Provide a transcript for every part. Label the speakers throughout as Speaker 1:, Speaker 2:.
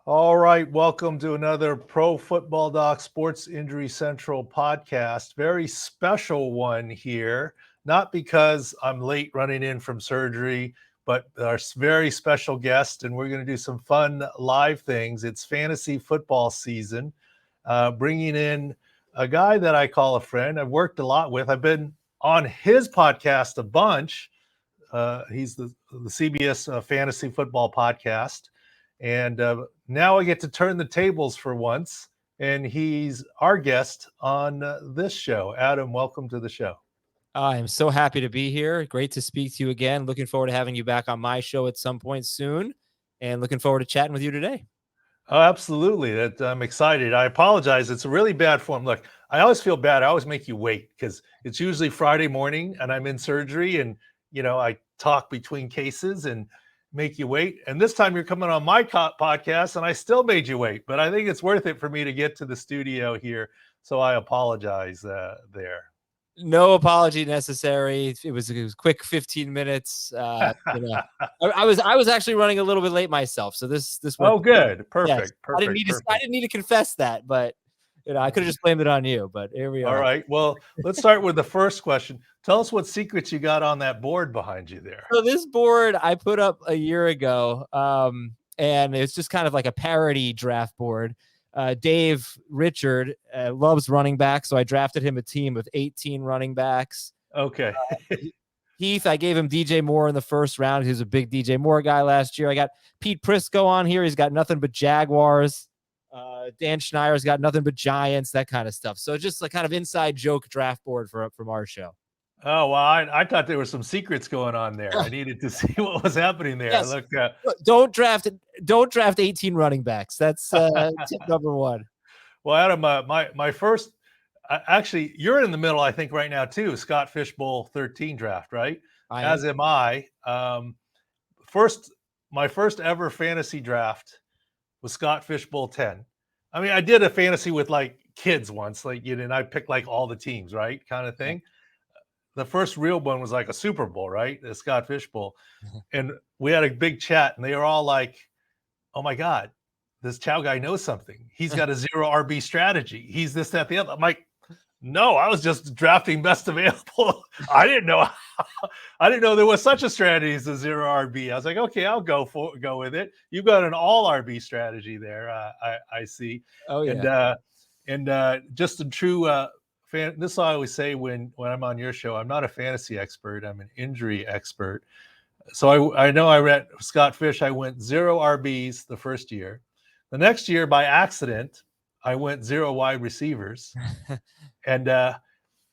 Speaker 1: All right, welcome to another Pro Football Doc Sports Injury Central podcast. Very special one here, not because I'm late running in from surgery, but our very special guest, and we're going to do some fun live things. It's fantasy football season, bringing in a guy that I call a friend. I've worked a lot with. I've been on his podcast a bunch. He's the CBS Fantasy Football Podcast. And now I get to turn the tables for once, and he's our guest on this show. Adam, welcome to the show.
Speaker 2: I'm so happy to be here. Great to speak to you again. Looking forward to having you back on my show at some point soon, and looking forward to chatting with you today.
Speaker 1: Oh, absolutely. I'm excited. I apologize. It's a really bad form. Look, I always feel bad. I always make you wait because it's usually Friday morning and I'm in surgery, and I talk between cases and make you wait. And this time you're coming on my podcast and I still made you wait, but I think it's worth it for me to get to the studio here. So I apologize there.
Speaker 2: No apology necessary. It was quick 15 minutes. I was actually running a little bit late myself. So this
Speaker 1: Oh, good. Perfect.
Speaker 2: Yes.
Speaker 1: Perfect.
Speaker 2: I didn't need to confess that, but I could have just blamed it on you, but here we are.
Speaker 1: All right. Well, let's start with the first question. Tell us what secrets you got on that board behind you there.
Speaker 2: So this board I put up a year ago, and it's just kind of like a parody draft board. Dave Richard loves running backs, so I drafted him a team of 18 running backs.
Speaker 1: Okay.
Speaker 2: Heath, I gave him DJ Moore in the first round. He was a big DJ Moore guy last year. I got Pete Prisco on here. He's got nothing but Jaguars. Dan Schneier's got nothing but Giants, that kind of stuff. So just like kind of inside joke draft board from our show.
Speaker 1: Oh, well, I thought there were some secrets going on there. I needed to see what was happening there.
Speaker 2: Yes.
Speaker 1: Look,
Speaker 2: don't draft 18 running backs. That's tip number one.
Speaker 1: Well, Adam, my first, actually, you're in the middle, I think, right now too. Scott Fishbowl 13 draft, right? As am I. My first ever fantasy draft was Scott Fishbowl 10. I mean, I did a fantasy with like kids once, like and I picked like all the teams, right, kind of thing. The first real one was like a Super Bowl, right? The Scott Fishbowl. And we had a big chat, and they were all like, oh my God, this Chao guy knows something. He's got a 0 RB strategy. He's this, that, the other. I'm like, no, I was just drafting best available. I didn't know there was such a strategy as a 0 RB. I was like, okay, I'll go with it. You've got an all RB strategy there. I see.
Speaker 2: Oh yeah.
Speaker 1: And just a true this I always say when I'm on your show, I'm not a fantasy expert. I'm an injury expert. So I know I read Scott Fish. I went 0 RBs the first year. The next year, by accident, I went 0 wide receivers. And it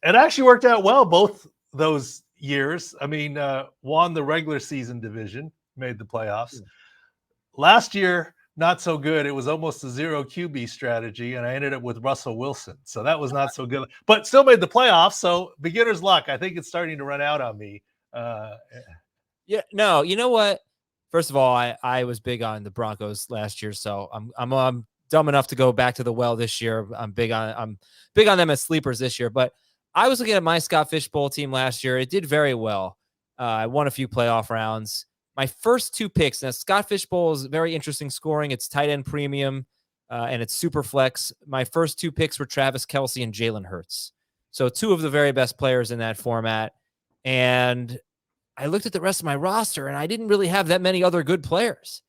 Speaker 1: actually worked out well both those years. I mean, won the regular season division, made the playoffs. Last year, not so good. It was almost a 0 QB strategy, and I ended up with Russell Wilson. So that was not so good, but still made the playoffs. So beginner's luck. I think it's starting to run out on me.
Speaker 2: Yeah, no, you know what? First of all, I was big on the Broncos last year, so I'm dumb enough to go back to the well this year. I'm big on them as sleepers this year. But I was looking at my Scott Fishbowl team last year. It did very well. I won a few playoff rounds. My first 2 picks. Now, Scott Fishbowl is very interesting scoring. It's tight end premium, and it's super flex. My first 2 picks were Travis Kelce and Jalen Hurts. So 2 of the very best players in that format. And I looked at the rest of my roster, and I didn't really have that many other good players.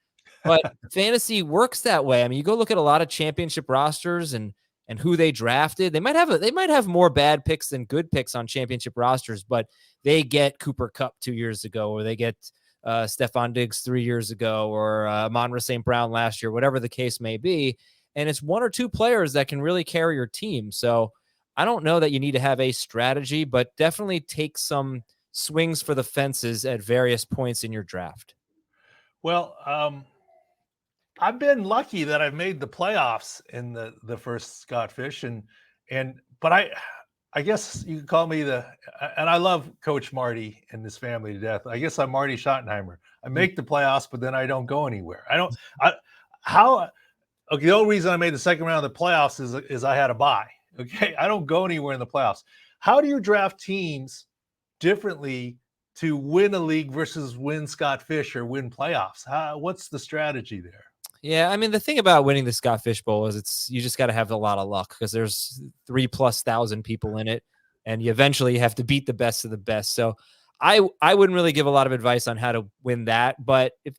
Speaker 2: But fantasy works that way. I mean, you go look at a lot of championship rosters and who they drafted. They might have more bad picks than good picks on championship rosters, but they get Cooper Kupp 2 years ago, or they get Stephon Diggs 3 years ago, or Amon-Ra St. Brown last year, whatever the case may be. And it's 1 or 2 players that can really carry your team. So I don't know that you need to have a strategy, but definitely take some swings for the fences at various points in your draft.
Speaker 1: Well, I've been lucky that I've made the playoffs in the first Scott Fish, but I guess you could call me and I love Coach Marty and his family to death. I guess I'm Marty Schottenheimer. I make the playoffs, but then I don't go anywhere. The only reason I made the second round of the playoffs is I had a bye. Okay. I don't go anywhere in the playoffs. How do you draft teams differently to win a league versus win Scott Fish or win playoffs? What's the strategy there?
Speaker 2: Yeah, I mean, the thing about winning the Scott Fish Bowl is you just got to have a lot of luck because there's 3,000+ people in it, and you eventually have to beat the best of the best. So I wouldn't really give a lot of advice on how to win that, but if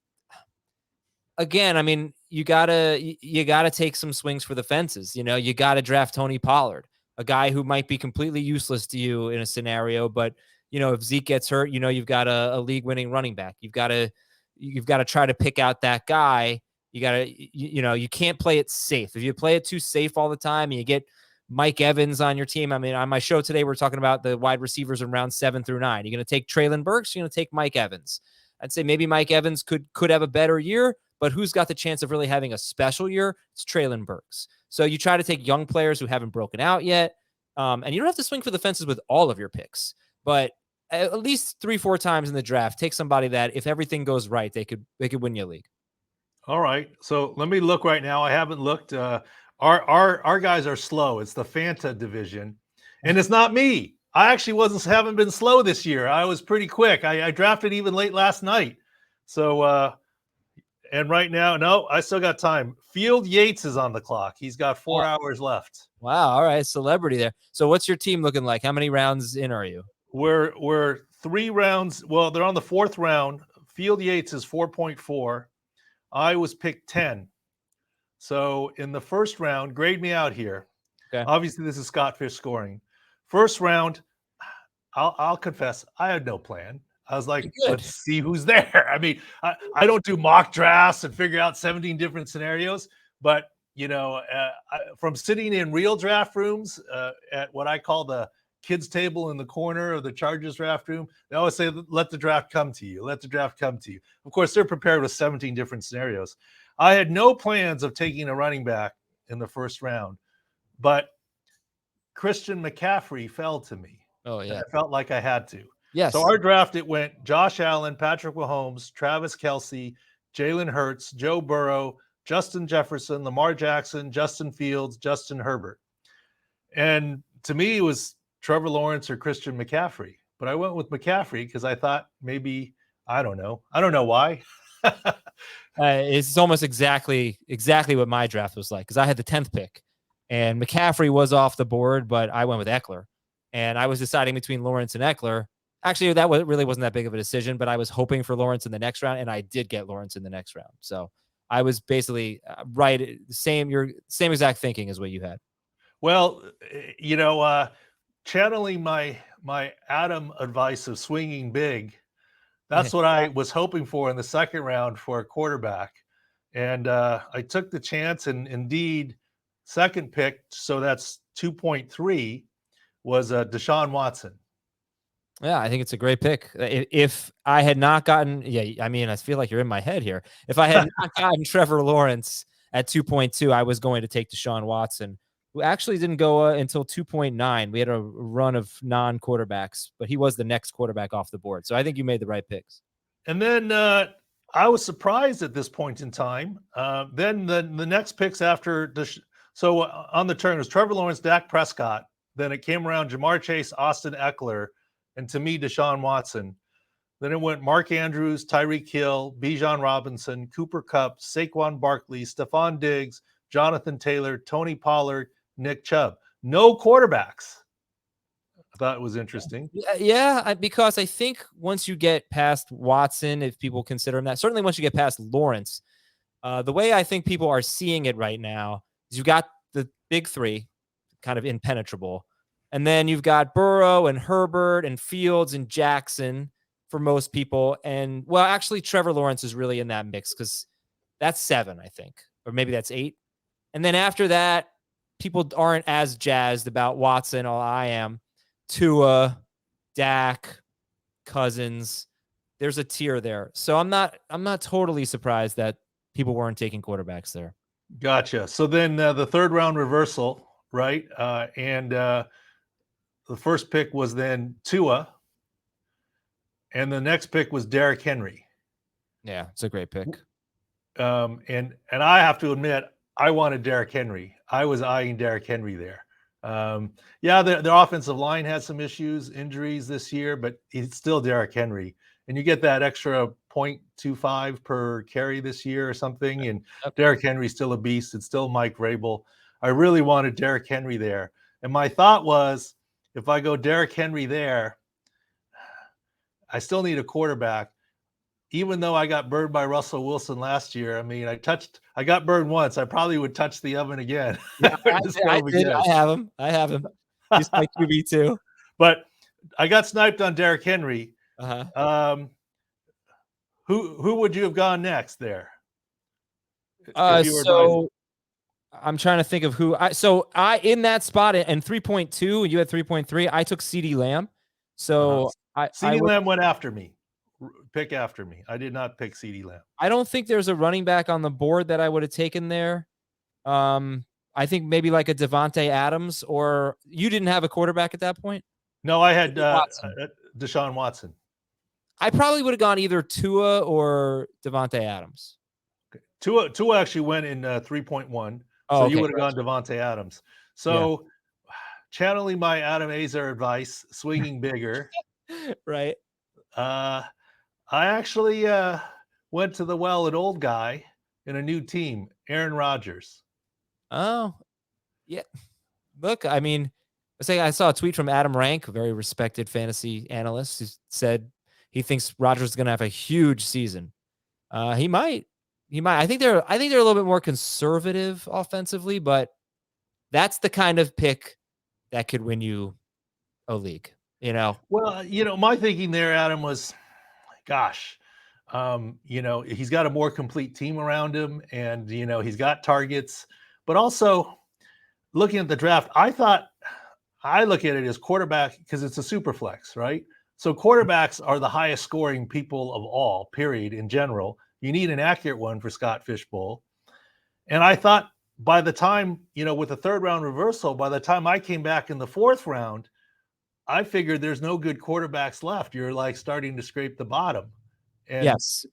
Speaker 2: again, I mean, you gotta take some swings for the fences. You gotta draft Tony Pollard, a guy who might be completely useless to you in a scenario, but if Zeke gets hurt, you've got a league-winning running back. You've got to try to pick out that guy. You can't play it safe. If you play it too safe all the time and you get Mike Evans on your team. I mean, on my show today, we're talking about the wide receivers in round 7 through 9. You're going to take Traylon Burks. You're going to take Mike Evans. I'd say maybe Mike Evans could have a better year, but who's got the chance of really having a special year? It's Traylon Burks. So you try to take young players who haven't broken out yet, and you don't have to swing for the fences with all of your picks, but at least 3-4 times in the draft, take somebody that if everything goes right, they could win you a league.
Speaker 1: All right. So let me look right now. I haven't looked. Our guys are slow. It's the Fanta division, and it's not me. I actually haven't been slow this year. I was pretty quick. I drafted even late last night. So and right now, no, I still got time. Field Yates is on the clock. He's got 4 hours left.
Speaker 2: Wow. All right. Celebrity there. So what's your team looking like? How many rounds in are you?
Speaker 1: We're 3 rounds. Well, they're on the 4th round. Field Yates is 4.4. I was picked 10. So in the first round, grade me out here.
Speaker 2: Okay.
Speaker 1: Obviously, this is Scott Fish scoring. First round, I'll confess, I had no plan. I was like, let's see who's there. I mean, I don't do mock drafts and figure out 17 different scenarios, but from sitting in real draft rooms at what I call the kids table in the corner of the Chargers draft room, they always say, let the draft come to you. Let the draft come to you. Of course, they're prepared with 17 different scenarios. I had no plans of taking a running back in the first round, but Christian McCaffrey fell to me.
Speaker 2: Oh, yeah.
Speaker 1: I felt like I had to.
Speaker 2: Yes.
Speaker 1: So our draft, it went Josh Allen, Patrick Mahomes, Travis Kelce, Jalen Hurts, Joe Burrow, Justin Jefferson, Lamar Jackson, Justin Fields, Justin Herbert. And to me, it was Trevor Lawrence or Christian McCaffrey. But I went with McCaffrey because I thought maybe, I don't know why.
Speaker 2: It's almost exactly what my draft was like, because I had the 10th pick and McCaffrey was off the board, but I went with Eckler, and I was deciding between Lawrence and Eckler. Actually, really wasn't that big of a decision, but I was hoping for Lawrence in the next round, and I did get Lawrence in the next round. So I was basically right. Your same exact thinking as what you had.
Speaker 1: Well, channeling my Adam advice of swinging big, that's what I was hoping for in the second round for a quarterback. And I took the chance, and indeed, second pick, so that's 2.3, was DeShaun Watson.
Speaker 2: Yeah, I think it's a great pick. If I had not gotten, I mean, I feel like you're in my head here. If I had not gotten Trevor Lawrence at 2.2, I was going to take DeShaun Watson, who actually didn't go until 2.9. We had a run of non-quarterbacks, but he was the next quarterback off the board. So I think you made the right picks.
Speaker 1: And then I was surprised at this point in time. Then the next picks after so on the turn was Trevor Lawrence, Dak Prescott. Then it came around Jamar Chase, Austin Eckler, and to me, Deshaun Watson. Then it went Mark Andrews, Tyreek Hill, Bijan Robinson, Cooper Kupp, Saquon Barkley, Stephon Diggs, Jonathan Taylor, Tony Pollard, Nick Chubb. No quarterbacks. I thought it was interesting.
Speaker 2: Yeah, because I think once you get past Watson, if people consider him that, certainly once you get past Lawrence, the way I think people are seeing it right now is you got the big three, kind of impenetrable. And then you've got Burrow and Herbert and Fields and Jackson for most people. And, well, actually, Trevor Lawrence is really in that mix because that's 7, I think. Or maybe that's 8. And then after that, people aren't as jazzed about Watson, or I am. Tua, Dak, Cousins. There's a tier there. So I'm not totally surprised that people weren't taking quarterbacks there.
Speaker 1: Gotcha. So then the third round reversal, right? And the first pick was then Tua, and the next pick was Derrick Henry.
Speaker 2: Yeah, it's a great pick.
Speaker 1: And I have to admit, I wanted Derrick Henry. I was eyeing Derrick Henry there. Their offensive line had some issues, injuries this year, but it's still Derrick Henry. and you get that extra 0.25 per carry this year or something. And
Speaker 2: Yep.
Speaker 1: Derrick Henry's still a beast. It's still Mike Vrabel. I really wanted Derrick Henry there. And my thought was, if I go Derrick Henry there, I still need a quarterback. Even though I got burned by Russell Wilson last year, I mean, I got burned once. I probably would touch the oven again.
Speaker 2: Yeah, I did. I have him. He's my QB too.
Speaker 1: But I got sniped on Derrick Henry. Who would you have gone next there?
Speaker 2: So I'm trying to think of who I in that spot and 3.2, you had 3.3. I took CeeDee Lamb. So
Speaker 1: CeeDee Lamb went after me. Pick after me. I did not pick CeeDee Lamb.
Speaker 2: I don't think there's a running back on the board that I would have taken there. I think maybe like a Javonte Adams, or you didn't have a quarterback at that point?
Speaker 1: No, I had DeShaun Watson.
Speaker 2: I probably would have gone either Tua or Javonte Adams.
Speaker 1: Okay. Tua actually went in 3.1. So you would have gone Javonte Adams. So channeling my Adam Aizer advice, swinging bigger.
Speaker 2: Right.
Speaker 1: I actually went to the well an old guy in a new team, Aaron Rodgers.
Speaker 2: Oh, yeah. Look, I mean, I saw a tweet from Adam Rank, a very respected fantasy analyst, who said he thinks Rodgers is going to have a huge season. He might. I think they're a little bit more conservative offensively, but that's the kind of pick that could win you a league.
Speaker 1: Well, my thinking there, Adam, was, gosh, he's got a more complete team around him, and he's got targets, but also looking at the draft, I look at it as quarterback because it's a super flex, right? So quarterbacks are the highest scoring people of all, period, in general. You need an accurate one for Scott Fishbowl. And I thought by the time, with the third round reversal, by the time I came back in the fourth round, I figured there's no good quarterbacks left. You're like starting to scrape the bottom. And,
Speaker 2: yes.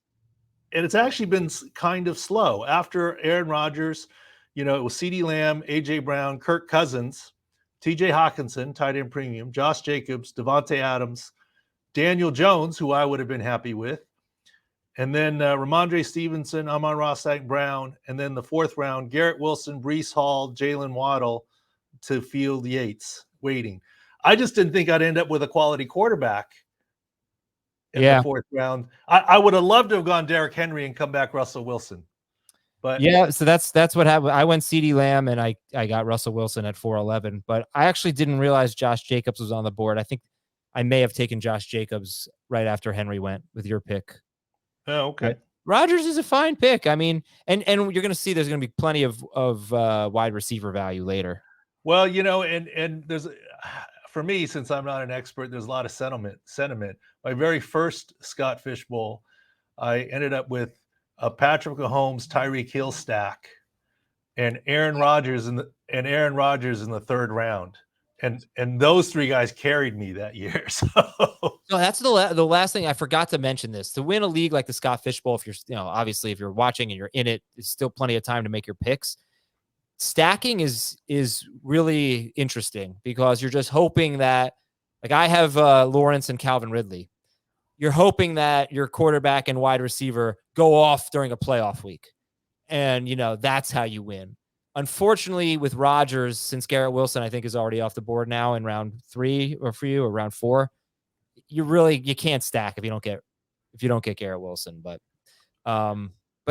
Speaker 1: And it's actually been kind of slow. After Aaron Rodgers, it was CeeDee Lamb, A.J. Brown, Kirk Cousins, T.J. Hawkinson, tight end premium, Josh Jacobs, Davante Adams, Daniel Jones, who I would have been happy with, and then Ramondre Stevenson, Amon-Ra St. Brown, and then the fourth round, Garrett Wilson, Breece Hall, Jalen Waddle to Field Yates waiting. I just didn't think I'd end up with a quality quarterback in the fourth round. I would have loved to have gone Derrick Henry and come back Russell Wilson. But
Speaker 2: so that's what happened. I went CeeDee Lamb and I got Russell Wilson at 411, but I actually didn't realize Josh Jacobs was on the board. I think I may have taken Josh Jacobs right after Henry went with your pick.
Speaker 1: Oh, okay.
Speaker 2: But Rodgers is a fine pick. I mean, and you're going to see there's going to be plenty of wide receiver value later.
Speaker 1: Well, and there's, for me, since I'm not an expert, there's a lot of sentiment. My very first Scott Fishbowl, I ended up with a Patrick Mahomes, Tyreek Hill stack, and Aaron Rodgers in the third round. And those three guys carried me that year. So
Speaker 2: that's the last thing I forgot to mention. This to win a league like the Scott Fishbowl, if you're obviously if you're watching and you're in it, there's still plenty of time to make your picks. Stacking is really interesting because you're just hoping that, like I have Lawrence and Calvin Ridley. You're hoping that your quarterback and wide receiver go off during a playoff week, and that's how you win. Unfortunately, with Rodgers, since Garrett Wilson, I think, is already off the board now in round 3 or for you or round 4, you can't stack if you don't get Garrett Wilson. But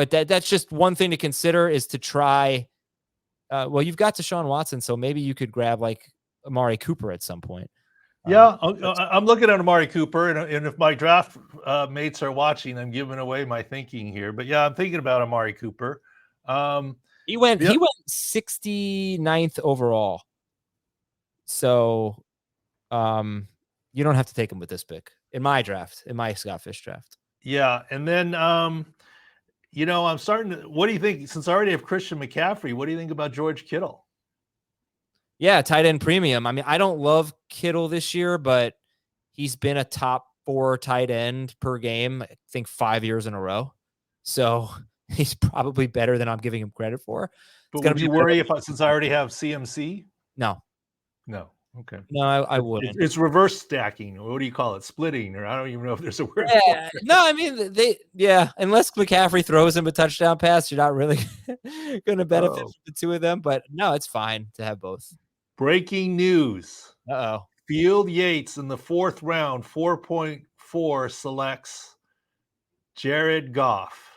Speaker 2: that's just one thing to consider is to try. Well, you've got DeShaun Watson, so maybe you could grab like Amari Cooper at some point.
Speaker 1: Yeah, I'm looking at Amari Cooper, and if my draft mates are watching, I'm giving away my thinking here. But yeah, I'm thinking about Amari Cooper.
Speaker 2: He went 69th overall. So you don't have to take him with this pick in my draft, in my Scott Fish draft.
Speaker 1: Yeah. And then, I'm starting to, what do you think? Since I already have Christian McCaffrey, what do you think about George Kittle?
Speaker 2: Yeah, tight end premium. I mean, I don't love Kittle this year, but he's been a top 4 tight end per game, I think 5 years in a row. So he's probably better than I'm giving him credit for.
Speaker 1: But would you worry since I already have CMC?
Speaker 2: No.
Speaker 1: Okay.
Speaker 2: No, I wouldn't.
Speaker 1: It's reverse stacking. What do you call it? Splitting, or I don't even know if there's a word.
Speaker 2: Yeah, no, I mean unless McCaffrey throws him a touchdown pass, you're not really going to benefit from the two of them. But no, it's fine to have both.
Speaker 1: Breaking news.
Speaker 2: Uh-oh.
Speaker 1: Field Yates in the 4th round, 4.4 selects Jared Goff.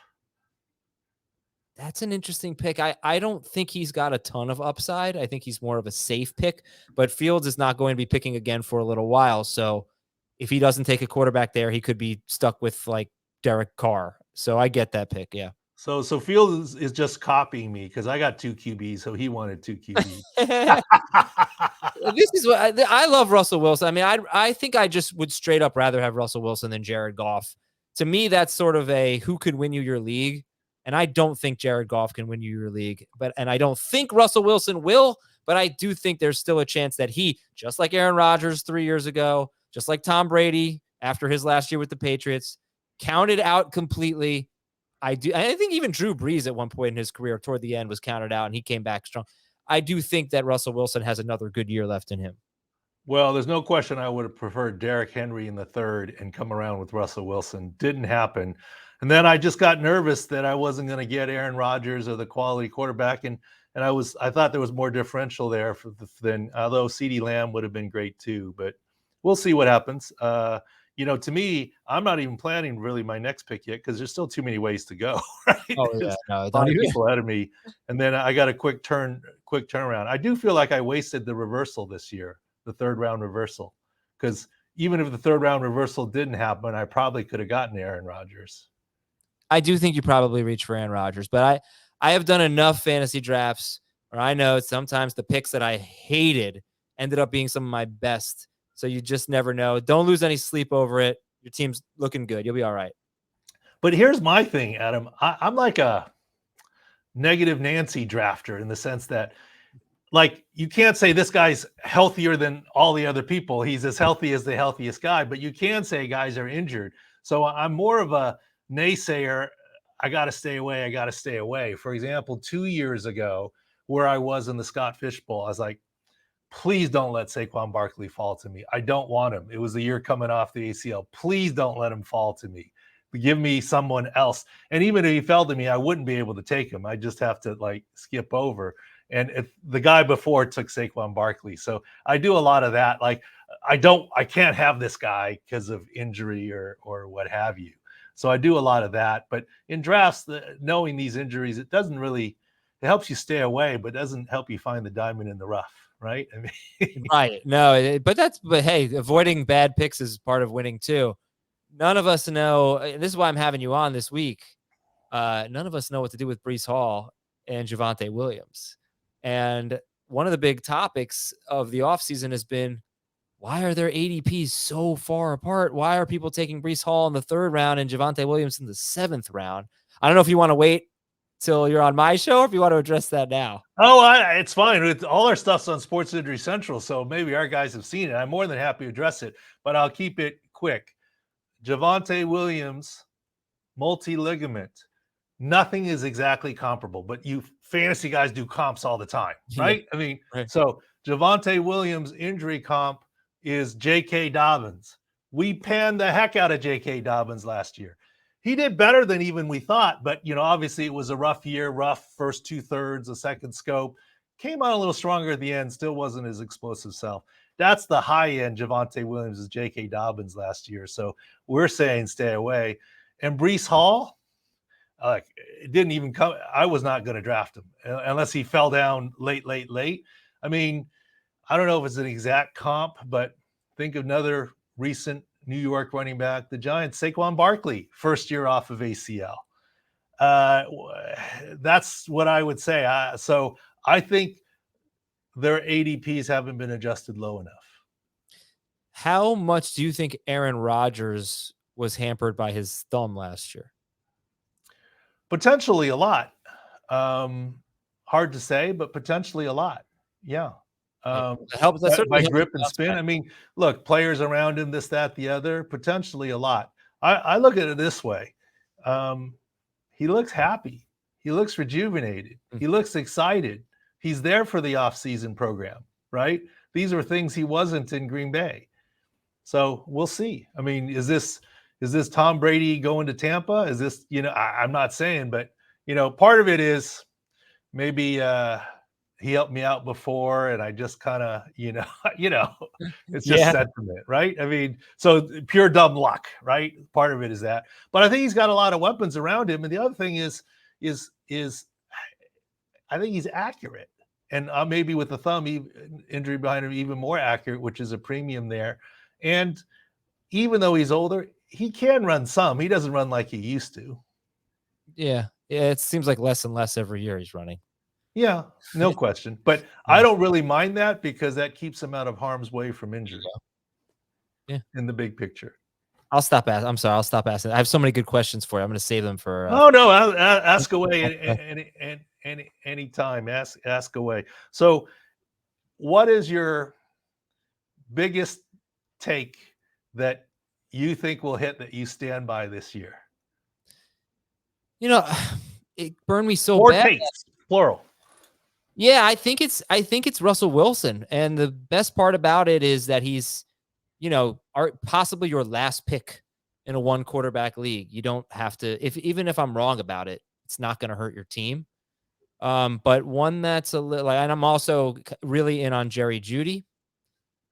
Speaker 2: That's an interesting pick. I don't think he's got a ton of upside. I think he's more of a safe pick, but Fields is not going to be picking again for a little while. So if he doesn't take a quarterback there, he could be stuck with like Derek Carr. So I get that pick. Yeah.
Speaker 1: So Fields is just copying me because I got 2 QBs, so he wanted 2 QBs.
Speaker 2: This is what I love Russell Wilson. I mean, I think I just would straight up rather have Russell Wilson than Jared Goff. To me, that's sort of a who could win you your league. And I don't think Jared Goff can win you your league, and I don't think Russell Wilson will, but I do think there's still a chance that he, just like Aaron Rodgers 3 years ago, just like Tom Brady after his last year with the Patriots, counted out completely. I think even Drew Brees at one point in his career toward the end was counted out and he came back strong. I do think that Russell Wilson has another good year left in him.
Speaker 1: Well, there's no question I would have preferred Derrick Henry in the 3rd and come around with Russell Wilson. Didn't happen. And then I just got nervous that I wasn't going to get Aaron Rodgers or the quality quarterback. And I thought there was more differential there than although CeeDee Lamb would have been great too. But we'll see what happens. To me, I'm not even planning really my next pick yet because there's still too many ways to go. Right?
Speaker 2: Oh yeah, no,
Speaker 1: don't even people ahead of me. And then I got a quick turnaround. I do feel like I wasted the reversal this year, the 3rd round reversal, because even if the 3rd round reversal didn't happen, I probably could have gotten Aaron Rodgers.
Speaker 2: I do think you probably reach for Aaron Rodgers, but I have done enough fantasy drafts where I know sometimes the picks that I hated ended up being some of my best. So you just never know. Don't lose any sleep over it. Your team's looking good. You'll be all right.
Speaker 1: But here's my thing, Adam. I'm like a negative Nancy drafter in the sense that, like, you can't say this guy's healthier than all the other people. He's as healthy as the healthiest guy, but you can say guys are injured. So I'm more of a naysayer. I got to stay away. For example, 2 years ago, where I was in the Scott Fish Bowl, I was like, please don't let Saquon Barkley fall to me. I don't want him. It was the year coming off the ACL. Please don't let him fall to me. Give me someone else. And even if he fell to me, I wouldn't be able to take him. I just have to like skip over. And if the guy before took Saquon Barkley. So I do a lot of that. Like I can't have this guy because of injury or what have you. So I do a lot of that. But in drafts, knowing these injuries, it helps you stay away, but doesn't help you find the diamond in the rough. Right. I mean,
Speaker 2: right. No, but hey, avoiding bad picks is part of winning too. None of us know. This is why I'm having you on this week. None of us know what to do with Breece Hall and Javonte Williams. And one of the big topics of the offseason has been, why are their ADPs so far apart? Why are people taking Breece Hall in the 3rd round and Javonte Williams in the 7th round? I don't know if you want to wait till you're on my show or if you want to address that now.
Speaker 1: Oh, it's fine. All our stuff's on Sports Injury Central, so maybe our guys have seen it. I'm more than happy to address it, but I'll keep it quick. Javonte Williams, multi-ligament. Nothing is exactly comparable, but you fantasy guys do comps all the time, right? I mean, right. So Javonte Williams' injury comp is J.K. Dobbins. We panned the heck out of J.K. Dobbins last year. He did better than even we thought, but, obviously it was a rough year, rough first 2/3, the second scope. Came out a little stronger at the end, still wasn't his explosive self. That's the high end Javonte Williams is J.K. Dobbins last year. So we're saying stay away. And Breece Hall, it didn't even come. I was not going to draft him unless he fell down late. I mean, I don't know if it's an exact comp, but think of another recent New York running back, the Giants, Saquon Barkley, first year off of ACL. That's what I would say. So I think their ADPs haven't been adjusted low enough.
Speaker 2: How much do you think Aaron Rodgers was hampered by his thumb last year?
Speaker 1: Potentially a lot. Hard to say, but potentially a lot. Yeah.
Speaker 2: Helps
Speaker 1: by grip and spin. I mean, look, players around him, this, that, the other, potentially a lot. I look at it this way. He looks happy. He looks rejuvenated. He looks excited. He's there for the off-season program, right? these are things he wasn't in Green Bay. So we'll see. I mean, is this Tom Brady going to Tampa? Is this, I'm not saying, but part of it is maybe he helped me out before and I just kind of, it's just sentiment, right? I mean, so pure dumb luck, right? Part of it is that. But I think he's got a lot of weapons around him. And the other thing is I think he's accurate. And maybe with the thumb injury behind him, even more accurate, which is a premium there. And even though he's older, he can run some. He doesn't run like he used to.
Speaker 2: Yeah. It seems like less and less every year he's running.
Speaker 1: Yeah, no question. But I don't really mind that because that keeps him out of harm's way from injury.
Speaker 2: Yeah.
Speaker 1: In the big picture.
Speaker 2: I'll stop asking. I'm sorry. I'll stop asking. I have so many good questions for you. I'm going to save them for.
Speaker 1: Oh no, ask away anytime. Ask away. So, what is your biggest take that you think will hit that you stand by this year?
Speaker 2: It burned me so
Speaker 1: Or
Speaker 2: bad.
Speaker 1: takes, plural.
Speaker 2: Yeah, I think it's Russell Wilson, and the best part about it is that he's, possibly your last pick in a one quarterback league. You don't have to, even if I'm wrong about it, it's not going to hurt your team. But one that's a little, and I'm also really in on Jerry Jeudy,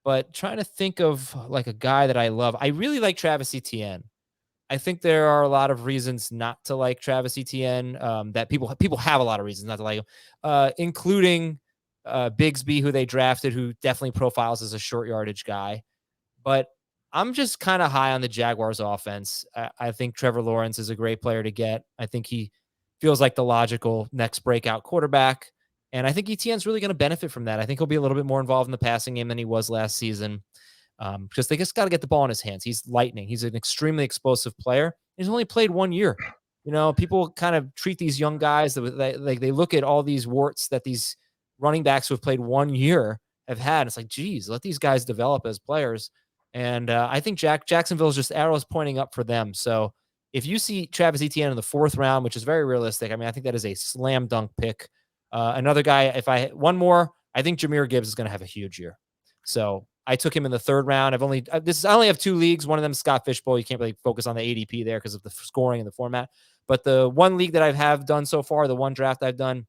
Speaker 2: but trying to think of like a guy that I love. I really like Travis Etienne. I think there are a lot of reasons not to like Travis Etienne. That people have a lot of reasons not to like him, including Bigsby, who they drafted, who definitely profiles as a short yardage guy. But I'm just kind of high on the Jaguars offense. I think Trevor Lawrence is a great player to get. I think he feels like the logical next breakout quarterback. And I think Etienne's really going to benefit from that. I think he'll be a little bit more involved in the passing game than he was last season. Because they just got to get the ball in his hands. He's lightning. He's an extremely explosive player. He's only played 1 year. People kind of treat these young guys like they look at all these warts that these running backs who have played 1 year have had. It's like, geez, let these guys develop as players. And I think Jacksonville is just arrows pointing up for them. So if you see Travis Etienne in the 4th round, which is very realistic, I think that is a slam dunk pick. Another guy, one more, I think Jahmyr Gibbs is going to have a huge year. So I took him in the 3rd round. I only have 2 leagues. One of them is Scott Fishbowl. You can't really focus on the ADP there because of the scoring and the format. But the one league that I have done so far, the one draft I've done,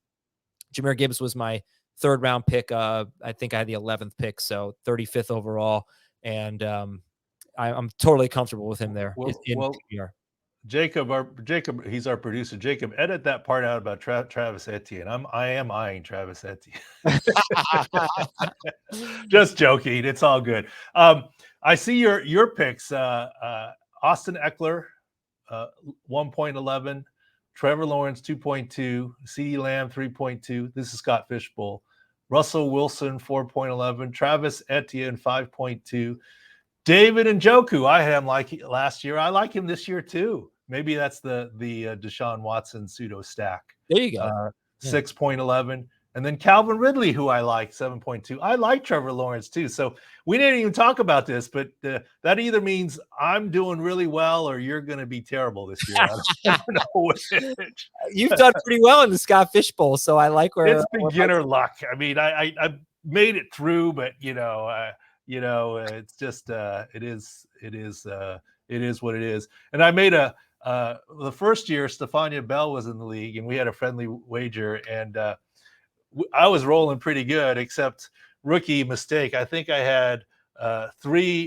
Speaker 2: Jahmyr Gibbs was my 3rd round pick. I think I had the 11th pick, so 35th overall. And I'm totally comfortable with him there.
Speaker 1: Jacob, he's our producer. Jacob, edit that part out about Travis Etienne. I am eyeing Travis Etienne. Just joking. It's all good. I see your picks. Austin Eckler, 1.11. Trevor Lawrence, 2.2. CeeDee Lamb, 3.2. This is Scott Fishbowl. Russell Wilson, 4.11. Travis Etienne, 5.2. David Njoku, I had him like last year. I like him this year too. Maybe that's the DeShaun Watson pseudo stack.
Speaker 2: There you go.
Speaker 1: 6.11. And then Calvin Ridley, who I like, 7.2. I like Trevor Lawrence too. So we didn't even talk about this, but that either means I'm doing really well or you're going to be terrible this year. I don't know which.
Speaker 2: You've done pretty well in the Scott Fishbowl, so I like where
Speaker 1: it's beginner luck. I mean, I made it through, but it's just it is what it is. And I made the first year Stephania Bell was in the league, and we had a friendly wager, and I was rolling pretty good, except rookie mistake. I think I had 4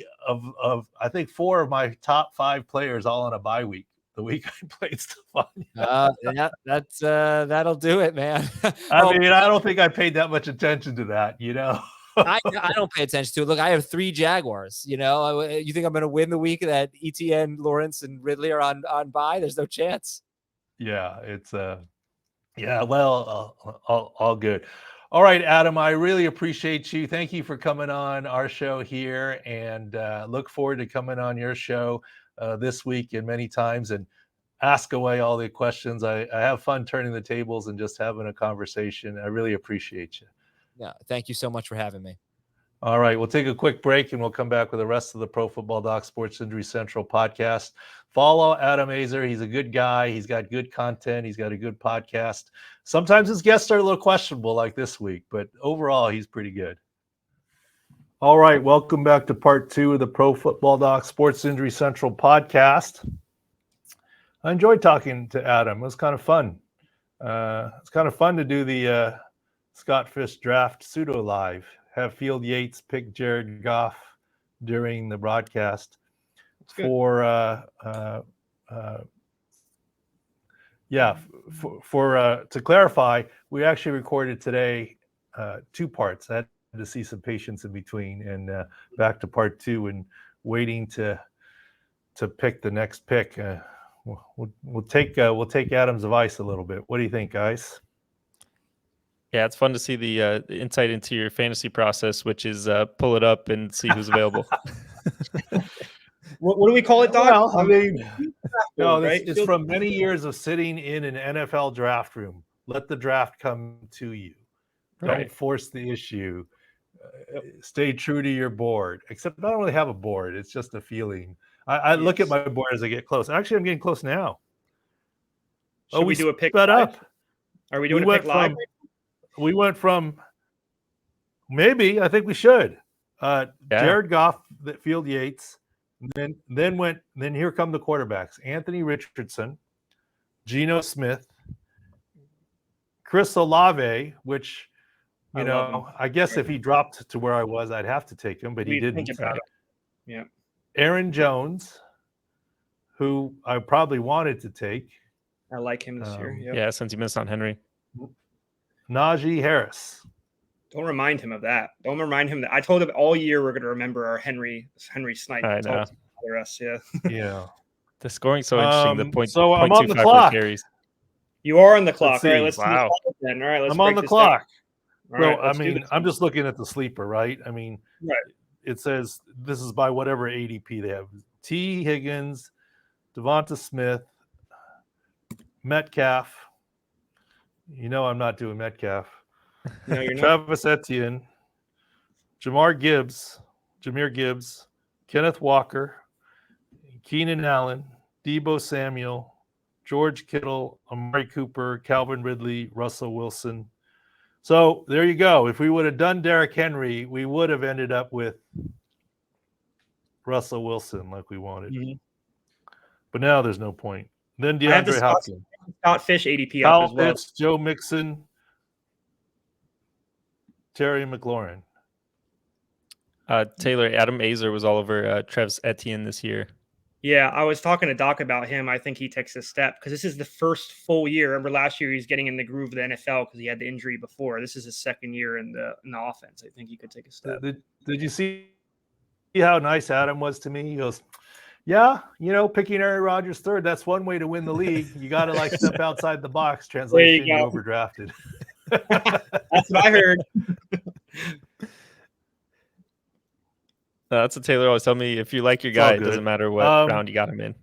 Speaker 1: of my top 5 players all on a bye week. The week I played Stephania.
Speaker 2: That'll do it, man.
Speaker 1: I mean, I don't think I paid that much attention to that,
Speaker 2: I don't pay attention to it. Look, I have 3 Jaguars. You think I'm going to win the week that Etienne, Lawrence, and Ridley are on bye? There's no chance.
Speaker 1: Yeah, it's all good. All right, Adam, I really appreciate you. Thank you for coming on our show here, and look forward to coming on your show this week and many times, and ask away all the questions. I have fun turning the tables and just having a conversation. I really appreciate you.
Speaker 2: Yeah, thank you so much for having me.
Speaker 1: All right, we'll take a quick break and we'll come back with the rest of the Pro Football Doc Sports Injury Central podcast. Follow Adam Aizer. He's a good guy. He's got good content. He's got a good podcast. Sometimes his guests are a little questionable like this week, but overall, he's pretty good. All right, welcome back to part 2 of the Pro Football Doc Sports Injury Central podcast. I enjoyed talking to Adam. It was kind of fun. It's kind of fun to do the Scott Fish draft pseudo live. Have Field Yates pick Jared Goff during the broadcast. To clarify, we actually recorded today 2 parts. I had to see some patience in between, and back to part 2 and waiting to pick the next pick. We'll take Adam's advice a little bit. What do you think, guys?
Speaker 3: Yeah, it's fun to see the insight into your fantasy process, which is pull it up and see who's available.
Speaker 4: What do we call it, Doc?
Speaker 1: Well, I mean, no,
Speaker 4: right?
Speaker 1: it's from many years of sitting in an NFL draft room. Let the draft come to you.
Speaker 3: Right.
Speaker 1: Don't force the issue. Stay true to your board. Except I don't really have a board. It's just a feeling. I look at my board as I get close. Actually, I'm getting close now.
Speaker 4: Should we do a pick
Speaker 1: sped
Speaker 4: live?
Speaker 1: up.
Speaker 4: Are we doing a pick live?
Speaker 1: We went from maybe. I think we should. Jared Goff, Field Yates. Then here come the quarterbacks: Anthony Richardson, Geno Smith, Chris Olave, which I guess if he dropped to where I was, I'd have to take him, but he didn't.
Speaker 4: Yeah.
Speaker 1: Aaron Jones, who I probably wanted to take.
Speaker 4: I like him this year. Yep.
Speaker 3: Yeah, since you missed on Henry.
Speaker 1: Najee Harris.
Speaker 4: Don't remind him of that. Don't remind him that. I told him all year we're going to remember our Henry snipe.
Speaker 3: I know.
Speaker 1: Yeah.
Speaker 3: The scoring's so interesting. The point.
Speaker 1: So I'm on the
Speaker 3: 0.25
Speaker 1: clock.
Speaker 3: carries.
Speaker 4: You are on the clock.
Speaker 1: Let's
Speaker 4: All right,
Speaker 1: see.
Speaker 4: let's
Speaker 3: Wow.
Speaker 4: do this then. All right, let's
Speaker 1: I'm on
Speaker 4: break
Speaker 1: the
Speaker 4: this
Speaker 1: clock.
Speaker 4: down. All right,
Speaker 1: So I
Speaker 4: let's do
Speaker 1: mean,
Speaker 4: this.
Speaker 1: I'm just looking at the sleeper, right? I mean,
Speaker 4: Right.
Speaker 1: It says this is by whatever ADP they have. T. Higgins, Devonta Smith, Metcalf. I'm not doing Metcalf.
Speaker 4: No, you're not.
Speaker 1: Travis Etienne, Jahmyr Gibbs, Kenneth Walker, Keenan Allen, Deebo Samuel, George Kittle, Amari Cooper, Calvin Ridley, Russell Wilson. So there you go. If we would have done Derrick Henry, we would have ended up with Russell Wilson like we wanted.
Speaker 4: Mm-hmm.
Speaker 1: But now there's no point. Then
Speaker 4: I have the
Speaker 1: DeAndre Hopkins.
Speaker 4: Scott Fish ADP
Speaker 1: Kyle
Speaker 4: up as well.
Speaker 1: Pitts, Joe Mixon, Terry McLaurin.
Speaker 3: Taylor, Adam Aizer was all over Travis Etienne this year.
Speaker 4: Yeah, I was talking to Doc about him. I think he takes a step because this is the first full year. Remember last year he was getting in the groove of the NFL because he had the injury before. This is his second year in the offense. I think he could take a step.
Speaker 1: Did you see how nice Adam was to me? He goes, yeah, picking Aaron Rodgers third, that's one way to win the league. You got to step outside the box. Translation, you overdrafted.
Speaker 4: That's what I heard.
Speaker 3: That's what Taylor always told me. If you like your guy, it doesn't matter what round you got him in.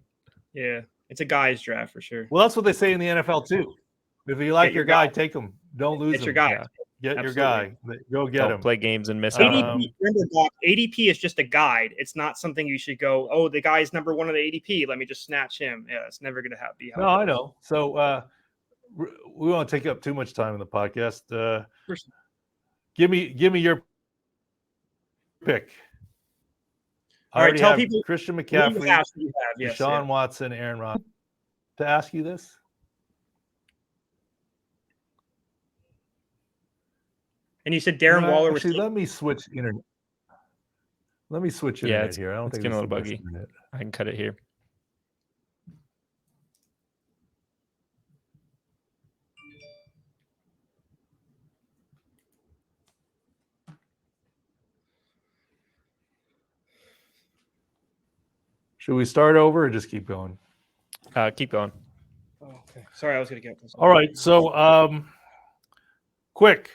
Speaker 4: Yeah, it's a guy's draft for sure.
Speaker 1: Well, that's what they say in the NFL too. If you like your guy, take him. Don't lose him.
Speaker 4: Get your guy.
Speaker 1: Yeah. Get
Speaker 4: Absolutely.
Speaker 1: your guy. Go get him.
Speaker 3: Play games and miss
Speaker 4: ADP,
Speaker 3: out.
Speaker 4: remember, Doc, ADP is just a guide. It's not something you should go, oh, the guy's number one on the ADP. Let me just snatch him. Yeah, it's never going to be how.
Speaker 1: No, I know. So we won't take up too much time in the podcast. Give me your pick.
Speaker 4: All right, tell people
Speaker 1: Christian McCaffrey,
Speaker 4: yes,
Speaker 1: DeShaun Watson, Aaron Rodgers. To ask you this,
Speaker 4: and you said Darren Waller was.
Speaker 1: Actually, let me switch internet. Internet here. I don't think
Speaker 3: it's getting a little
Speaker 1: buggy.
Speaker 3: Internet. I can cut it here.
Speaker 1: Should we start over or just keep going?
Speaker 3: Keep going.
Speaker 4: Oh, okay. Sorry, I was going to get this.
Speaker 1: All right. So, quick.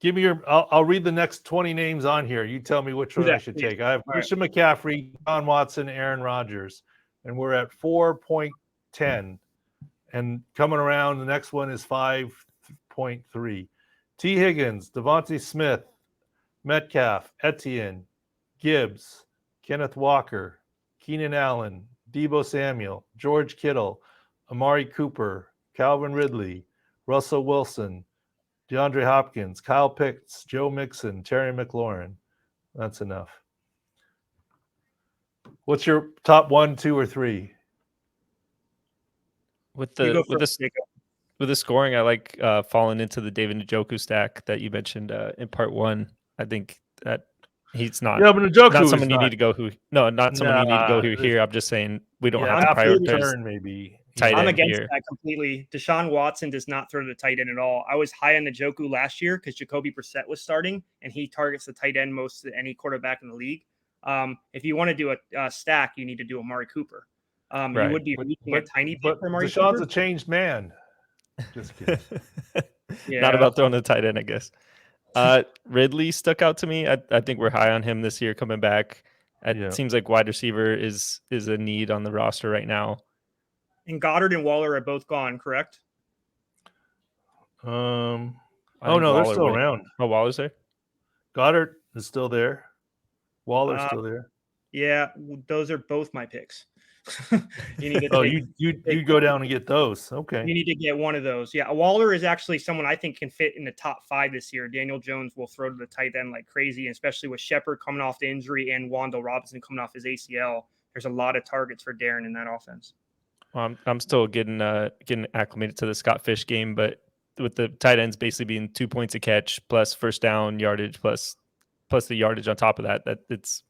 Speaker 1: Give me your. I'll read the next 20 names on here. You tell me which one I should take. I have Christian McCaffrey, John Watson, Aaron Rodgers, and we're at 4.10. And coming around, the next one is 5.3. T. Higgins, Devontae Smith, Metcalf, Etienne, Gibbs, Kenneth Walker, Keenan Allen, Deebo Samuel, George Kittle, Amari Cooper, Calvin Ridley, Russell Wilson, DeAndre Hopkins, Kyle Pitts, Joe Mixon, Terry McLaurin. That's enough. What's your top 1, 2, or 3?
Speaker 3: With
Speaker 4: You go
Speaker 3: the
Speaker 4: first, Jacob.
Speaker 3: with the scoring, I like falling into the David Njoku stack that you mentioned in part 1. I think that he's not
Speaker 1: Yeah, but Njoku
Speaker 3: not
Speaker 1: is
Speaker 3: someone you
Speaker 1: not.
Speaker 3: need to go who. No, not someone you need to go here. I'm just saying we don't have to
Speaker 1: after the
Speaker 3: prioritize
Speaker 1: turn, maybe.
Speaker 3: tight
Speaker 4: I'm
Speaker 3: end
Speaker 4: against
Speaker 3: here.
Speaker 4: that completely. DeShaun Watson does not throw to the tight end at all. I was high on the Njoku last year because Jacoby Brissett was starting, and he targets the tight end most of any quarterback in the league. If you want to do a stack, you need to do Amari Cooper. You
Speaker 3: Right.
Speaker 4: would be reaching a tiny bit
Speaker 1: But
Speaker 4: for Amari
Speaker 1: Deshaun's
Speaker 4: Cooper.
Speaker 1: a changed man. Just kidding.
Speaker 3: Not about throwing the tight end, I guess. Ridley stuck out to me. I think we're high on him this year coming back. It seems like wide receiver is a need on the roster right now.
Speaker 4: And Goddard and Waller are both gone, correct?
Speaker 1: Oh no,
Speaker 3: Waller
Speaker 1: they're still around.
Speaker 3: Oh, Waller's there?
Speaker 1: Goddard is still there. Waller's still there.
Speaker 4: Yeah, those are both my picks. You need to
Speaker 1: Oh,
Speaker 4: take,
Speaker 1: you go down and get those. Okay.
Speaker 4: you need to get one of those. Yeah, Waller is actually someone I think can fit in the top 5 this year. Daniel Jones will throw to the tight end like crazy, especially with Shepard coming off the injury and Wan'Dale Robinson coming off his ACL. There's a lot of targets for Darren in that offense.
Speaker 3: Well, I'm still getting acclimated to the Scott Fish game, but with the tight ends basically being 2 points a catch plus first down yardage plus the yardage on top of that it's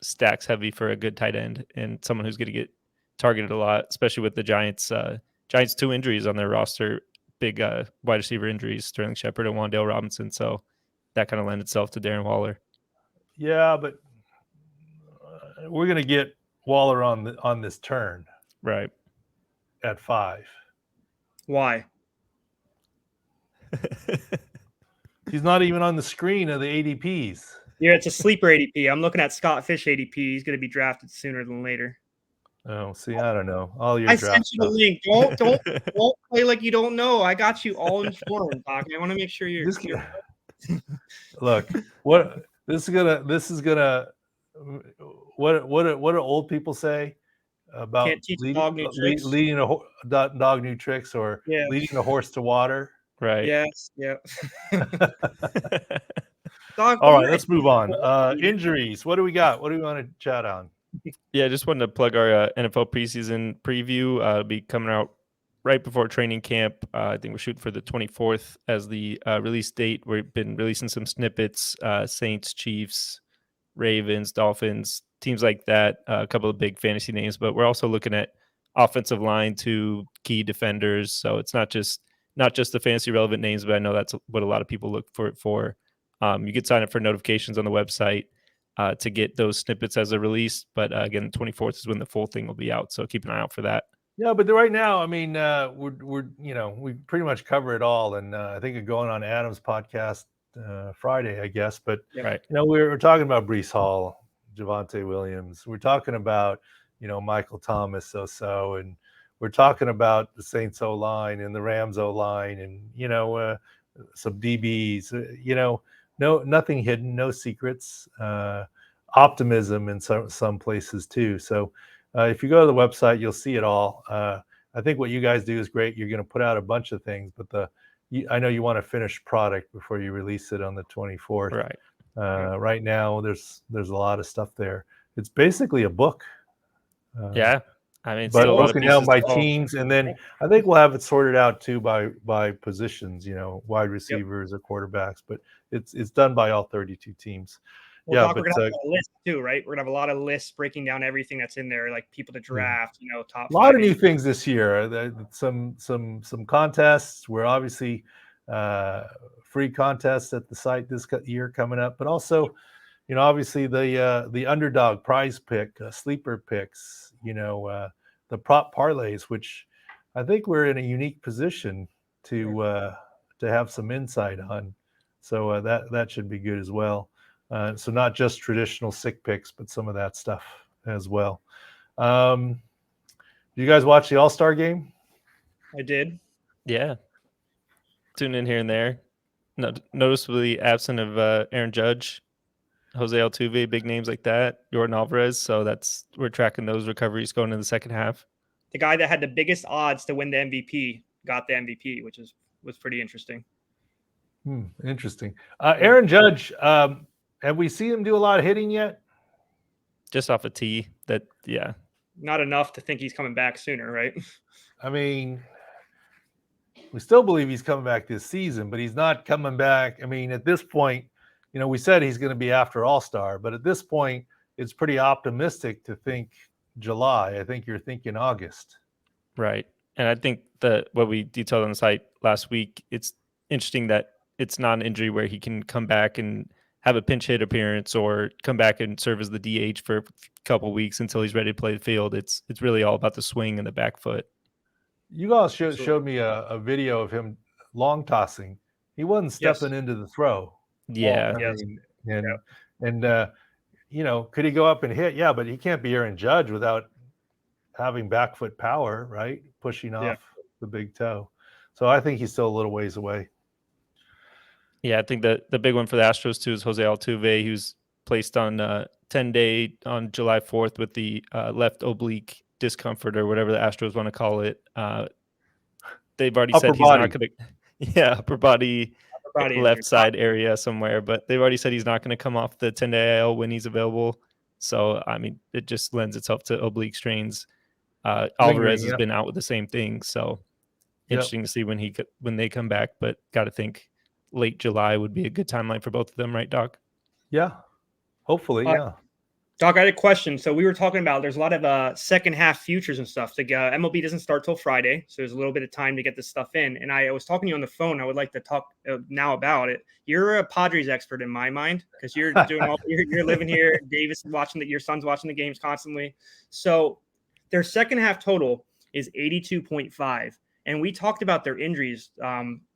Speaker 3: stacks heavy for a good tight end and someone who's going to get targeted a lot, especially with the Giants 2 injuries on their roster, big wide receiver injuries, Sterling Shepard and Wan'Dale Robinson. So that kind of lends itself to Darren Waller.
Speaker 1: Yeah, but we're going to get Waller on this turn.
Speaker 3: Right.
Speaker 1: At 5.
Speaker 4: Why?
Speaker 1: He's not even on the screen of the ADPs.
Speaker 4: Yeah, it's a sleeper ADP. I'm looking at Scott Fish ADP. He's going to be drafted sooner than later.
Speaker 1: Oh, see, I don't know. All your
Speaker 4: I
Speaker 1: draft
Speaker 4: sent you the link. Don't play like you don't know. I got you all informed, Doc. I want to make sure you're.
Speaker 1: Look, what this is gonna. What do old people say about
Speaker 4: Can't teach a dog new tricks.
Speaker 1: leading a dog new tricks or leading a horse to water?
Speaker 3: Right.
Speaker 4: Yes. Yeah. Dog,
Speaker 1: all right, let's move on. Injuries. What do we got? What do we want to chat on?
Speaker 3: Yeah, just wanted to plug our NFL preseason preview. It'll be coming out right before training camp. I think we're shooting for the 24th as the release date. We've been releasing some snippets, Saints, Chiefs, Ravens, Dolphins, teams like that, a couple of big fantasy names, but we're also looking at offensive line to key defenders. So it's not just the fantasy relevant names, but I know that's what a lot of people look for it for. You can sign up for notifications on the website to get those snippets as a release. But again, the 24th is when the full thing will be out. So keep an eye out for that.
Speaker 1: Yeah, but right now, I mean, we're we pretty much cover it all, and I think it's going on Adam's podcast Friday, I guess. But
Speaker 3: right,
Speaker 1: we're talking about Breece Hall, Javonte Williams. We're talking about Michael Thomas, and we're talking about the Saints O line and the Rams O line, and some DBs. No, nothing hidden, no secrets. Optimism in some places too. So. If you go to the website, you'll see it all. I think what you guys do is great. You're going to put out a bunch of things, but I know you want a finished product before you release it on the 24th.
Speaker 3: Right.
Speaker 1: Right now, there's a lot of stuff there. It's basically a book.
Speaker 3: Yeah. I mean,
Speaker 1: but broken down by teams, and then I think we'll have it sorted out too by positions. Wide receivers or quarterbacks, but it's done by all 32 teams.
Speaker 4: Well, Doc, we're gonna have a list too, right? We're gonna have a lot of lists breaking down everything that's in there, like people to draft. Top.
Speaker 1: A lot of new things this year. Some contests. We're obviously free contests at the site this year coming up, but also, obviously the underdog prize pick, sleeper picks. The prop parlays, which I think we're in a unique position to have some insight on. So that should be good as well. So not just traditional sick picks, but some of that stuff as well. Did you guys watch the All-Star game?
Speaker 4: I did.
Speaker 3: Yeah. Tune in here and there. Noticeably absent of Aaron Judge, Jose Altuve, big names like that, Jordan Alvarez. So we're tracking those recoveries going into the second half.
Speaker 4: The guy that had the biggest odds to win the MVP got the MVP, which was pretty interesting.
Speaker 1: Interesting. Aaron Judge Have we seen him do a lot of hitting yet?
Speaker 3: Just off a tee.
Speaker 4: Not enough to think he's coming back sooner, right?
Speaker 1: I mean, we still believe he's coming back this season, but he's not coming back. I mean, at this point, we said he's going to be after All-Star, but at this point, it's pretty optimistic to think July. I think you're thinking August.
Speaker 3: Right. And I think what we detailed on the site last week, it's interesting that it's not an injury where he can come back and have a pinch hit appearance or come back and serve as the DH for a couple of weeks until he's ready to play the field. It's really all about the swing and the back foot.
Speaker 1: You guys showed me a video of him long tossing. He wasn't stepping into the throw.
Speaker 3: Yeah.
Speaker 1: Could he go up and hit? Yeah, but he can't be Aaron Judge without having back foot power, right? Pushing off the big toe. So I think he's still a little ways away.
Speaker 3: Yeah, I think the big one for the Astros too is Jose Altuve. He was placed on 10-day on July 4th with the left oblique discomfort or whatever the Astros want to call it. They've already said he's not going to, upper body left side area somewhere, but they've already said he's not going to come off the 10-day IL when he's available. So, I mean, it just lends itself to oblique strains. Alvarez has been out with the same thing. So interesting to see when they come back, but got to think late July would be a good timeline for both of them, right, Doc?
Speaker 1: Yeah, hopefully, yeah.
Speaker 4: Doc, I had a question. So we were talking about there's a lot of second half futures and stuff. The MLB doesn't start till Friday, so there's a little bit of time to get this stuff in. And I was talking to you on the phone. I would like to talk now about it. You're a Padres expert in my mind because you're doing you're living here. Davis is watching your son's watching the games constantly. So their second half total is 82.5. And we talked about their injuries.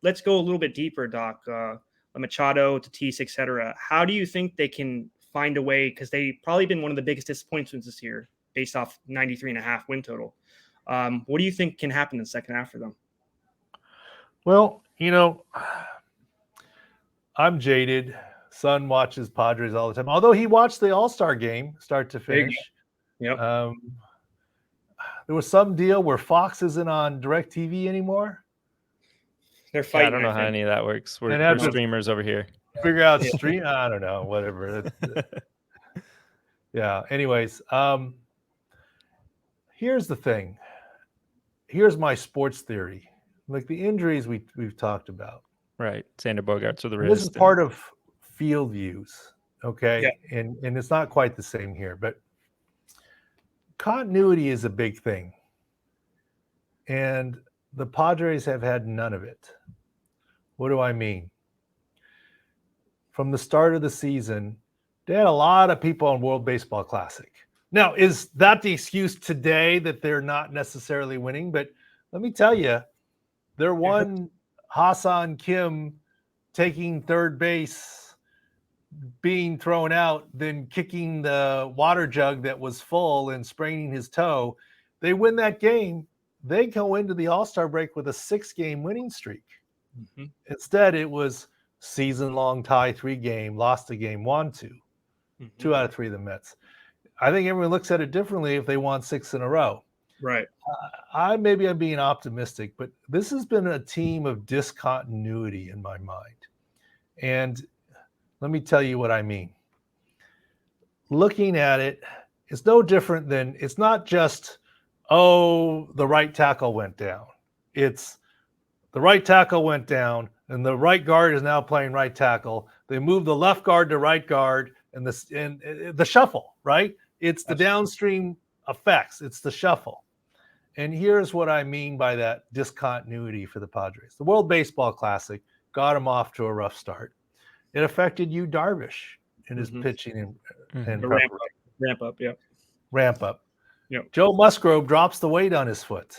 Speaker 4: Let's go a little bit deeper, Doc. Machado, Tatis, etc. How do you think they can find a way? Because they've probably been one of the biggest disappointments this year based off 93.5 win total. What do you think can happen in the second half for them?
Speaker 1: Well, I'm jaded. Son watches Padres all the time. Although he watched the All-Star game start to finish.
Speaker 4: Yep.
Speaker 1: There was some deal where Fox isn't on DirecTV anymore.
Speaker 4: They're fighting.
Speaker 3: I don't know how any of that works. We're streamers over here.
Speaker 1: Figure out stream. I don't know. Whatever. Yeah. Anyways, here's the thing. Here's my sports theory. Like the injuries we've talked about.
Speaker 3: Right. Sander Bogarts or the wrist.
Speaker 1: This is part of field views. Okay. Yeah. And it's not quite the same here, but continuity is a big thing. And the Padres have had none of it. What do I mean? From the start of the season, they had a lot of people on World Baseball Classic. Now, is that the excuse today that they're not necessarily winning? But let me tell you, their one Hassan Kim taking third base, being thrown out, then kicking the water jug that was full and spraining his toe. They win that game. They go into the All-Star break with a 6-game winning streak. Mm-hmm. Instead, it was season-long tie, 3-game, lost a game, won 2. Mm-hmm. 2 out of 3 of the Mets. I think everyone looks at it differently if they won 6 in a row.
Speaker 4: Right.
Speaker 1: I'm being optimistic, but this has been a team of discontinuity in my mind. And let me tell you what I mean. Looking at it, it's no different than, it's not just, the right tackle went down. It's the right tackle went down and the right guard is now playing right tackle. They moved the left guard to right guard and the shuffle, right? It's the downstream effects. It's the shuffle. And here's what I mean by that discontinuity for the Padres. The World Baseball Classic got them off to a rough start. It affected Yu Darvish in his pitching and
Speaker 4: ramp up. Yeah.
Speaker 1: Ramp up.
Speaker 4: Yep.
Speaker 1: Joe Musgrove drops the weight on his foot.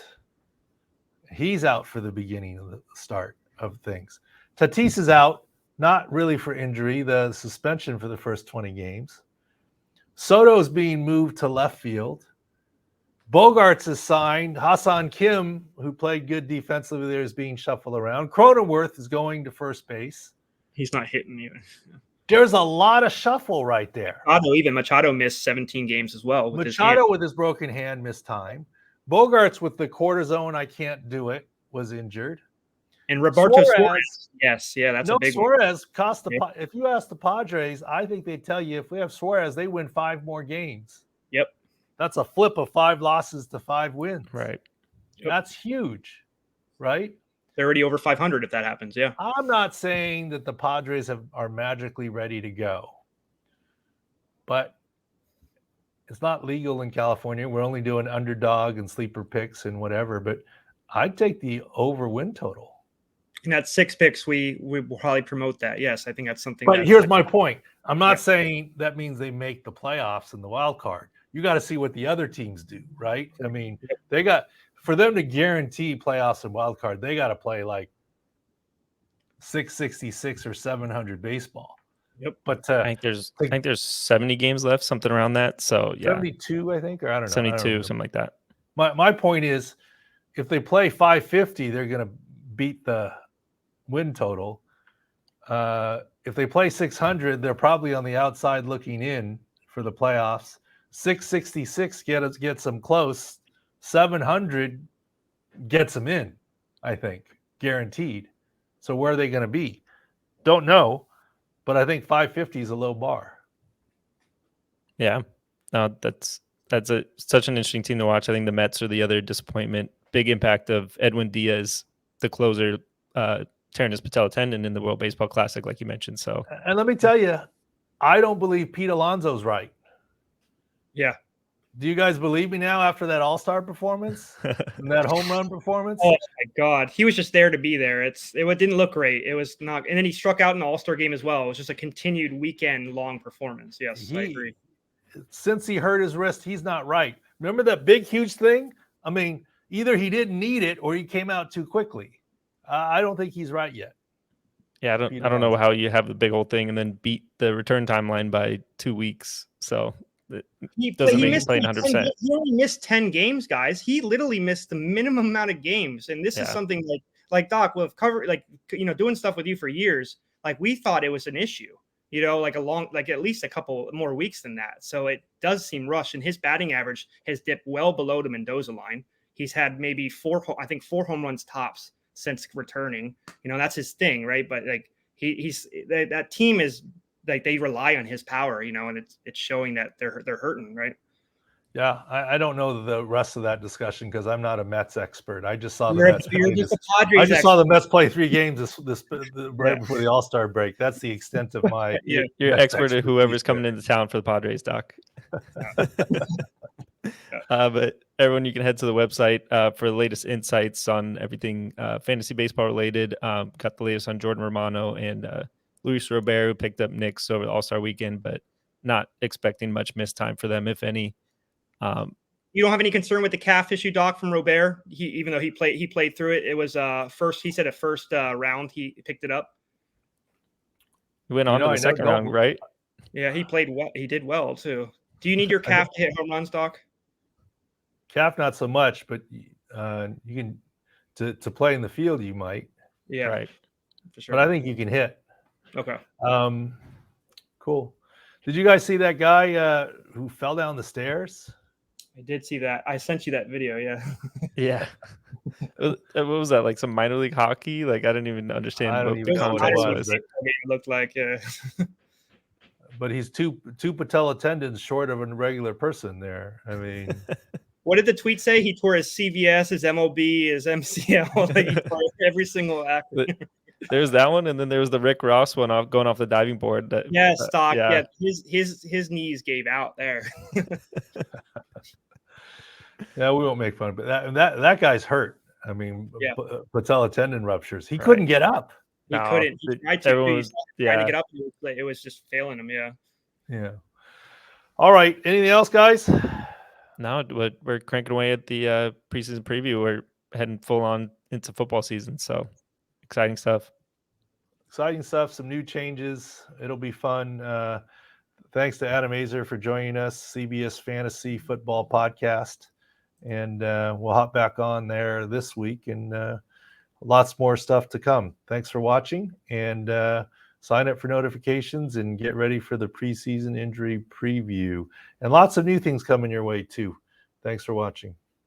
Speaker 1: He's out for the beginning of the start of things. Tatis is out, not really for injury, the suspension for the first 20 games. Soto's being moved to left field. Bogarts is signed. Hassan Kim, who played good defensively there, is being shuffled around. Cronenworth is going to first base.
Speaker 4: He's not hitting either.
Speaker 1: There's a lot of shuffle right there.
Speaker 4: Machado missed 17 games as well.
Speaker 1: Machado with his broken hand missed time. Bogarts with the cortisone, I can't do it, was injured.
Speaker 4: And Roberto
Speaker 1: Suarez.
Speaker 4: Suarez. Yes, yeah, that's a big one.
Speaker 1: Suarez cost if you ask the Padres, I think they tell you if we have Suarez, they win 5 more games.
Speaker 4: Yep.
Speaker 1: That's a flip of 5 losses to 5 wins.
Speaker 3: Right.
Speaker 4: Yep.
Speaker 1: That's huge, right?
Speaker 4: They're already over 500 if that happens. Yeah.
Speaker 1: I'm not saying that the Padres are magically ready to go, but it's not legal in California. We're only doing underdog and sleeper picks and whatever, but I'd take the over win total.
Speaker 4: And at 6 picks, we will probably promote that. Yes, I think that's something.
Speaker 1: But here's my point. I'm not saying that means they make the playoffs in the wild card. You got to see what the other teams do, right? I mean, for them to guarantee playoffs and wild card, they got to play like 666 or 700 baseball.
Speaker 4: Yep.
Speaker 1: But
Speaker 3: I think there's 70 games left, something around that. So yeah,
Speaker 1: 72, I think, or I don't know.
Speaker 3: 72, something like that.
Speaker 1: My point is, if they play 550, they're going to beat the win total. If they play 600, they're probably on the outside looking in for the playoffs. 666 gets them close. 700 gets them in, I think, guaranteed. So where are they going to be? Don't know, but I think 550 is a low bar.
Speaker 3: Yeah, no, that's such an interesting team to watch. I think the Mets are the other disappointment. Big impact of Edwin Diaz, the closer, tearing his patella tendon in the World Baseball Classic, like you mentioned. So,
Speaker 1: and let me tell you, I don't believe Pete Alonso's right.
Speaker 4: Yeah.
Speaker 1: Do you guys believe me now after that All-Star performance and that home run performance?
Speaker 4: Oh my God, he was just there to be there. It didn't look great. It was not, and then he struck out in the All-Star game as well. It was just a continued weekend-long performance. Yes, I agree.
Speaker 1: Since he hurt his wrist, he's not right. Remember that big, huge thing? I mean, either he didn't need it or he came out too quickly. I don't think he's right yet.
Speaker 3: Yeah, I don't know how you have the big old thing and then beat the return timeline by 2 weeks. So
Speaker 4: He
Speaker 3: doesn't make him
Speaker 4: missed
Speaker 3: play 100%.
Speaker 4: He only missed 10 games, guys. He literally missed the minimum amount of games, and this is something like Doc, we've covered, like, you know, doing stuff with you for years. Like, we thought it was an issue, you know, like at least a couple more weeks than that. So it does seem rushed, and his batting average has dipped well below the Mendoza line. He's had maybe 4 home runs tops since returning. You know, that's his thing, right? But like that team is like, they rely on his power, you know, and it's showing that they're hurting, right?
Speaker 1: Yeah, I don't know the rest of that discussion because I'm not a Mets expert. I just saw the Mets. Saw the Mets play 3 games right before the All-Star break. That's the extent of my.
Speaker 3: You're expert at whoever's coming into town for the Padres, Doc. But everyone, you can head to the website for the latest insights on everything fantasy baseball related. Got the latest on Jordan Romano and Luis Robert, who picked up Knicks over the All-Star weekend, but not expecting much missed time for them, if any.
Speaker 4: You don't have any concern with the calf issue, Doc, from Robert? Even though he played through it, it was first. He said a first round he picked it up.
Speaker 3: He went on to the second round, right?
Speaker 4: Yeah, he played well. He did well too. Do you need your calf to hit home runs, Doc?
Speaker 1: Calf, not so much, but you can to play in the field. You might.
Speaker 4: Yeah,
Speaker 3: right.
Speaker 1: For sure. But I think you can hit.
Speaker 4: Okay.
Speaker 1: Cool. Did you guys see that guy who fell down the stairs?
Speaker 4: I did see that. I sent you that video. Yeah.
Speaker 3: Yeah. What was that? Like some minor league hockey? Like, I didn't even understand what the context was.
Speaker 4: It looked like, yeah.
Speaker 1: But he's two patella tendons short of a regular person there. I mean,
Speaker 4: what did the tweet say? He tore his CVS, his MLB, his MCL. Like, he tore every single acronym.
Speaker 3: There's that one, and then there was the Rick Ross one going off the diving board.
Speaker 4: Stock. Yeah, his knees gave out there.
Speaker 1: Yeah, we won't make fun of it. That guy's hurt. I mean, patella tendon ruptures. He couldn't get up.
Speaker 4: He couldn't. He tried to get up. It was just failing him. Yeah.
Speaker 1: Yeah. All right. Anything else, guys?
Speaker 3: No, we're cranking away at the preseason preview. We're heading full on into football season. So exciting stuff.
Speaker 1: Some new changes. It'll be fun. Thanks to Adam Aizer for joining us, CBS Fantasy Football Podcast. And we'll hop back on there this week, and lots more stuff to come. Thanks for watching, and sign up for notifications and get ready for the preseason injury preview. And lots of new things coming your way too. Thanks for watching.